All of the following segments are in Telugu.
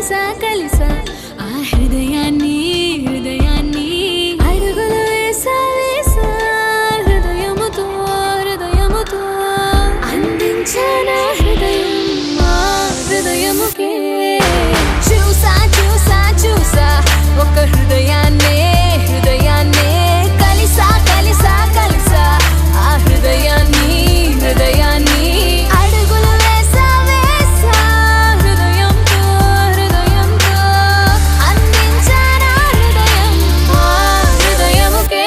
కలిసా కలిసా ఆ హృదయాన్ని హృదయాన్ని అడుగులు వేసా వేసా హృదయముతో హృదయముతో అందించానా హృదయం ఆ హృదయముకే చూసా చూసా చూసా ఒక హృదయాన్నే హృదయాన్నే కలిసా కలిసా కలిసా ఆ హృదయాన్ని హృదయాన్ని అడుగులు వేసా వేసా హృదయంతో హృదయంతో అందించానా హృదయం ఆ హృదయముకే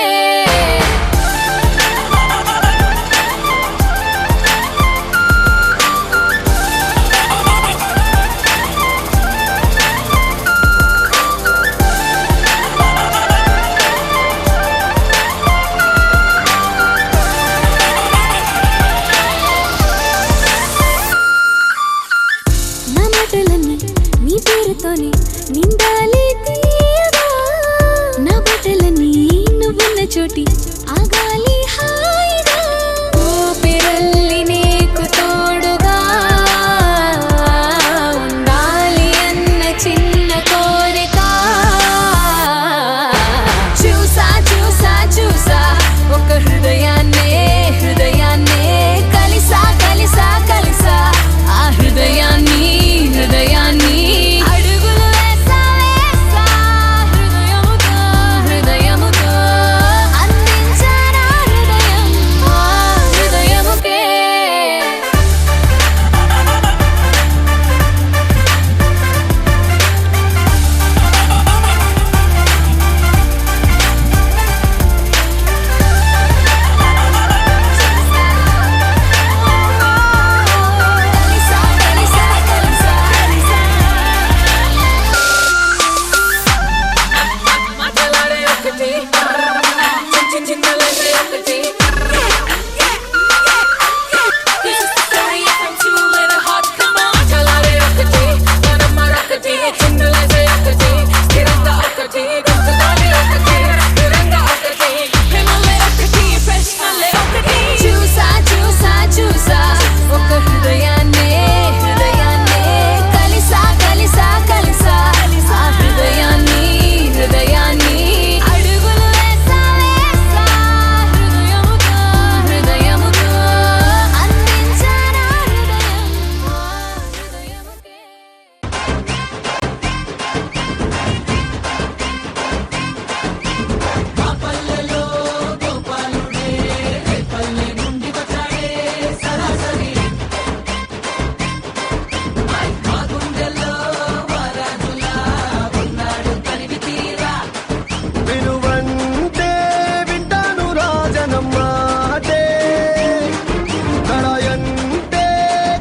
నా మాటలన్నీ నీ పేరుతోనే నిండాలి తీయగా నా బట్టలన్నీ నువ్వున్న చోటి ఆగాలి హాయిగా ఊపిరల్లి నీకు తోడుగా ఉండాలి అన్న చిన్న కోరిక చూసా చూసా చూసా ఒక హృదయాన్నే హృదయాన్నే కలిసా కలిసా కలిసా ఆ హృదయాన్ని హృదయాన్ని అడుగులు వేసా వేసా హృదయముతో హృదయముతో అందించానా హృదయం ఆ హృదయముకే కలిసా కలిసా కలిసా మాటలాడే ఒకటి చిన్న చిన్నలే ఒకటి This is the story from two little hearts. Come on, మాటలాడే ఒకటి మనం మరొకటి చిన్నలే ఒకటి స్థిరంగా ఒకటి గుర్తుగానే ఒకటి స్థిరంగా ఒకటి ప్రేమలే ఒకటి ప్రశ్నలే ఒకటి చూసా చూసా చూసా ఒక హృదయాన్నే హృదయాన్నే కలిసా కలిసా కలిసా ఆ హృదయాన్ని హృదయాన్ని అడుగులు వేసా వేసా హృదయముతో హృదయముతో అందించానా హృదయం ఆ హృదయముకే వినువంటే వింటాను రాజనమ్మాటే కళయంటే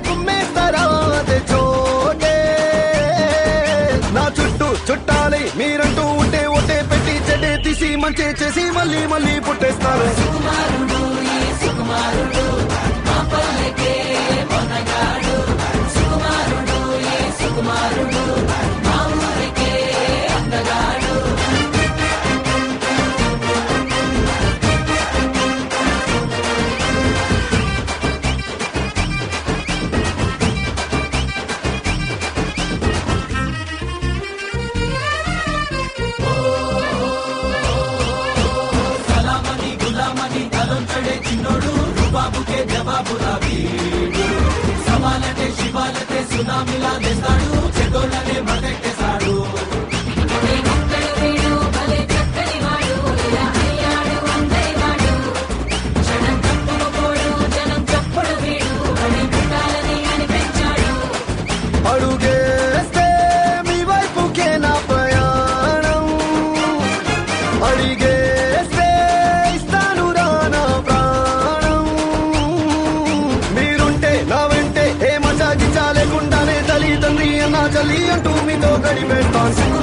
కుమ్మేస్తరాదే చోటే నా చుట్టూ చుట్టాలి మీరంటూ ఉంటే ఒట్టే పెట్టి చెడే తీసి మంచి చేసి మళ్ళీ మళ్ళీ పుట్టేస్తారు అడుగేస్తే మీ వైపుకే నా ప్రయాణం అడిగేస్తే ఇస్తాను రా నా ప్రాణం మీరుంటే నా వెంటే ఏ మజాకి చాలేకుండానే తల్లిదండ్రి అన్నా చల్లి అంటూ మీతో గడిపెడతాను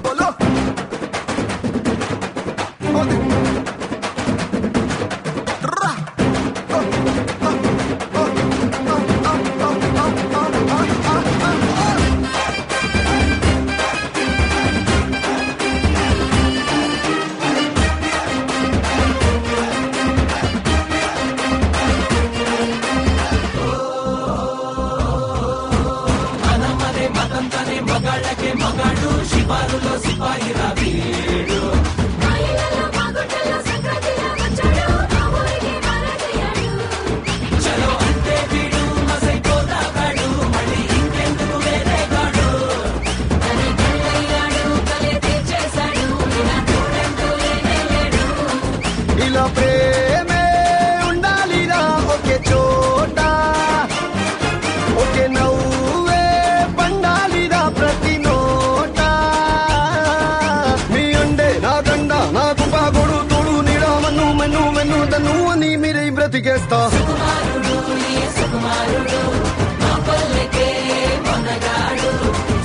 బోలో రా మాయలలో మాగుట్టలో సంక్రాంతిలో వచ్చాడు ఆ ఊరికి మారాజయ్యాడు తన కళ్ళయ్యాడు కలే తీర్చేశాడు ఇలా చూడంటూ లేనే లేడు ఇలా ప్రేమే ఉండాలిరా ఒకే చోట ఒకే నవ్వే పండాలిరా ప్రతి నోట మీ అండే నా దండ నాకు బాగుడు తోడు నీడా మన్ను మెన్ను మెన్ను తన్ను అని మీరే బ్రతికేస్తా సుకుమారుడు ఈ సుకుమారుడు మా పల్లెకే మొనగాడు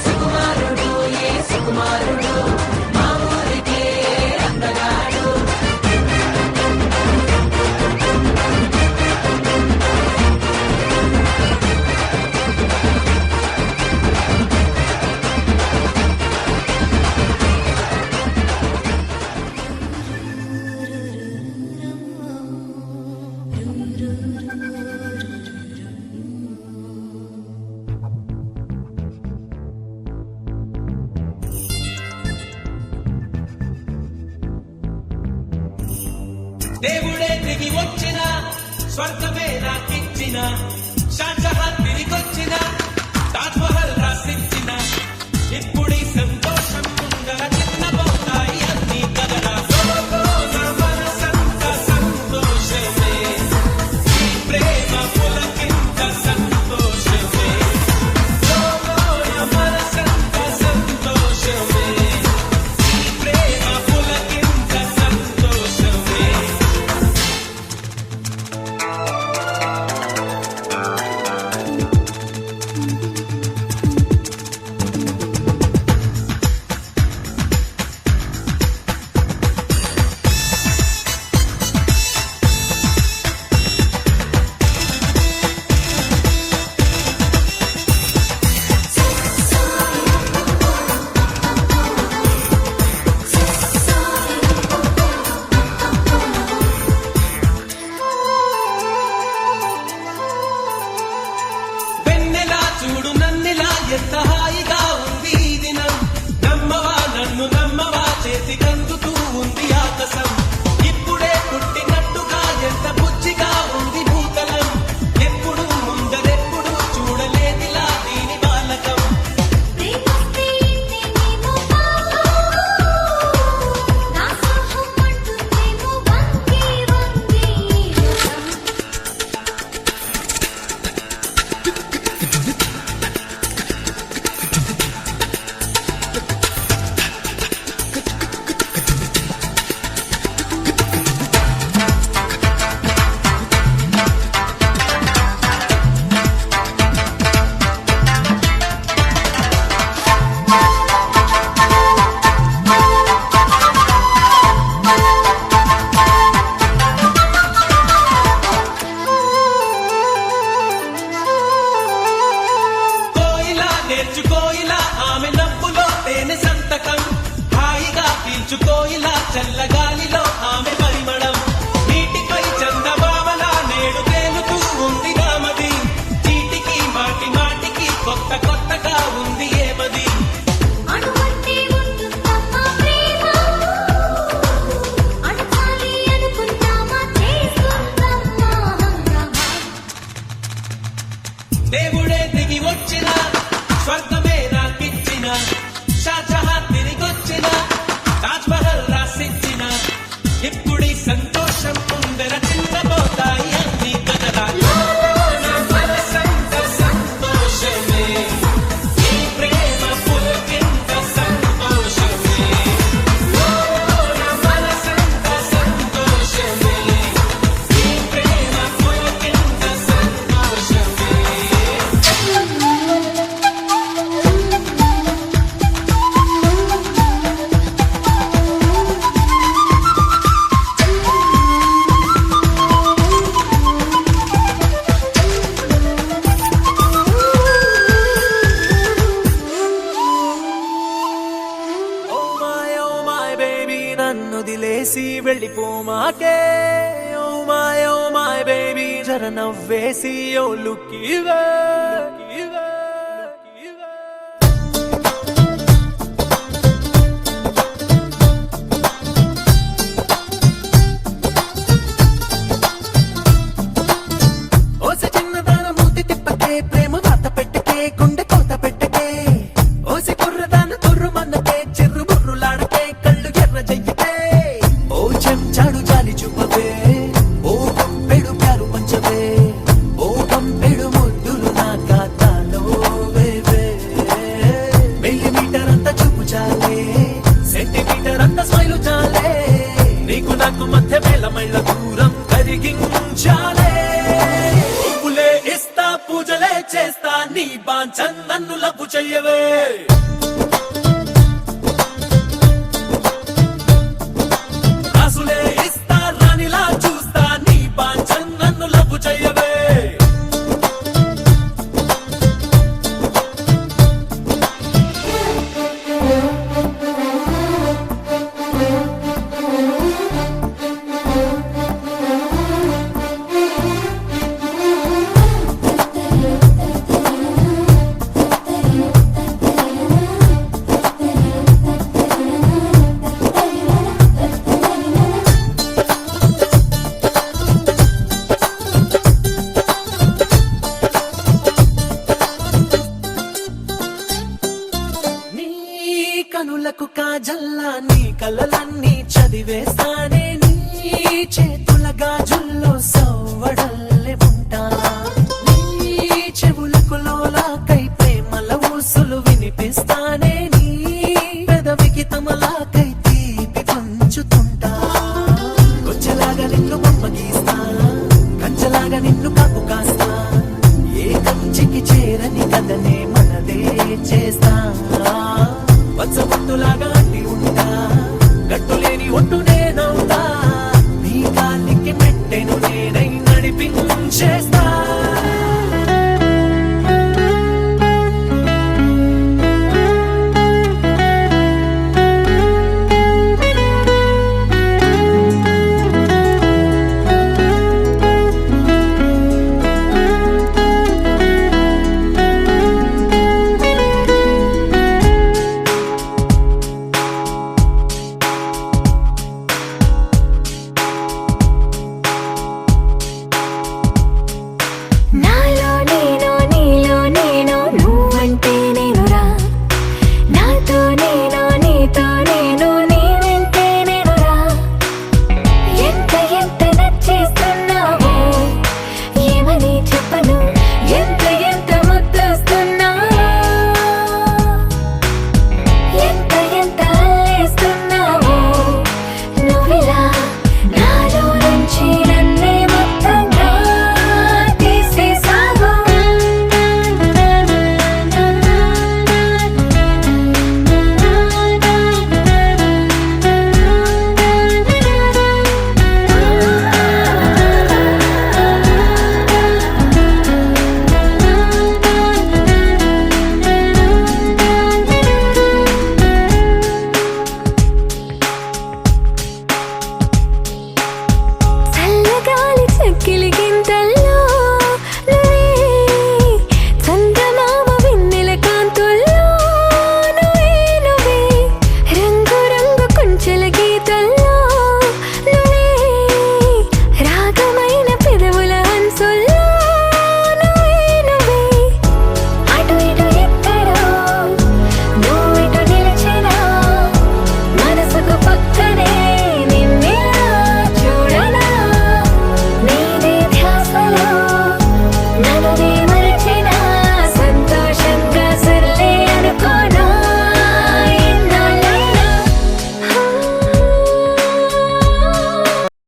సుకుమారుడు ఈ సుకుమారుడు మా ఊరికే అందగాడు దేవుడే దిగి వచ్చిన స్వర్గమే నాకిచ్చిన షాజహాన్ తిరిగొచ్చిన తాజ్ మహల్ రాసిచ్చిన ఇప్పుడీ సంతోషం ముందర చిన్నపోతాయి అన్ని కదల మనసంత సంతోషమే ఈ ప్రేమ పులకింత సంతోషమే మనసంత సంతోషమే ఈ ప్రేమ పులకింత సంతోషమే వెన్నెలా చూడు నన్నెలా ఎంత హాయిగా ఉంది ఈ దినం నమ్మవా నన్ను నమ్మవా చేతి కందుతూ ఉంది ఆకాశం ఇప్పుడే పుట్టినట్టుగా ఎంత బుజ్జిగా ఉంది భూతలం ఎప్పుడు ముందరెప్పుడు చూడలేదిలా దీని బాలకం ప్రేమస్తే ఇంతేనేమో బాబు నా సోహం అంటుందేమో వంగి వంగి కోయిలా నేర్చుకోయిలా ఆమె నవ్వులో తేనె సంతకం హాయిగా పీల్చుకోయిలా చల్లగాలిలో ఆమె పరిమళం నీటిపై చందమామలా నేడు తేలుతూ ఉంది నామది చీటికి మాటి మాటికి కొత్త కొత్తగా ఉంది ఏమది అణువంటే ఉంటుందమ్మా ప్రేమ అణచాలి అనుకుంటామా చేస్తుందమ్మా హంగామా దేవుడే దిగి వచ్చిన స్వర్గమే నాకిచ్చిన షాజహాన్ తిరిగొచ్చిన తాజ్ మహల్ రాసిచ్చిన ఇప్పుడీ సంతోషం ముందర చిన్నపోతాయి అన్ని కదలాలు మనసంత సంతోషమే ఈ ప్రేమ పులకింత సంతోషమే మనసంత సంతోషమే ఈ ప్రేమ పులకింత సంతోషమే ఓ మై బేబీ నన్ను దిలేసి వెళ్ళిపోమాకే ఓ మై బేబీ జర నవ్వేసి ఓ లుక్ ఇవే నన్ను లవ్వు చెయ్యవే రాసులే ఇస్తా రానిలా చూస్తా నీ పాంచన్ నన్ను లవ్వు చెయ్యవే నీ కనులకు కాజల్లా నీ కలలన్నీ చదివేస్తానే నీ చేతుల గాజుల్లో సవ్వడల్లే ఉంటా నీ చెవులకు లోలాకై ప్రేమల ఊసులు వినిపిస్తానే నీ పెదవికి తమలాకై తీపి పంచుతుంటా కొచ్చలాగా నిన్ను బొమ్మ గీస్తా కంచలాగా నిన్ను కాపు కాస్తా ఏ కంచికి చేరని కదనే మనదే చేస్తా వత్సపట్టులాగా అంటి ఉంటా గట్టులేని ఒట్టు నేనవుతా నీ కాలికి పెట్టెను నేనై నడిపించేస్తా నాలో నేను నీలో నేను నువ్వంటే నేనురా నాతో నేను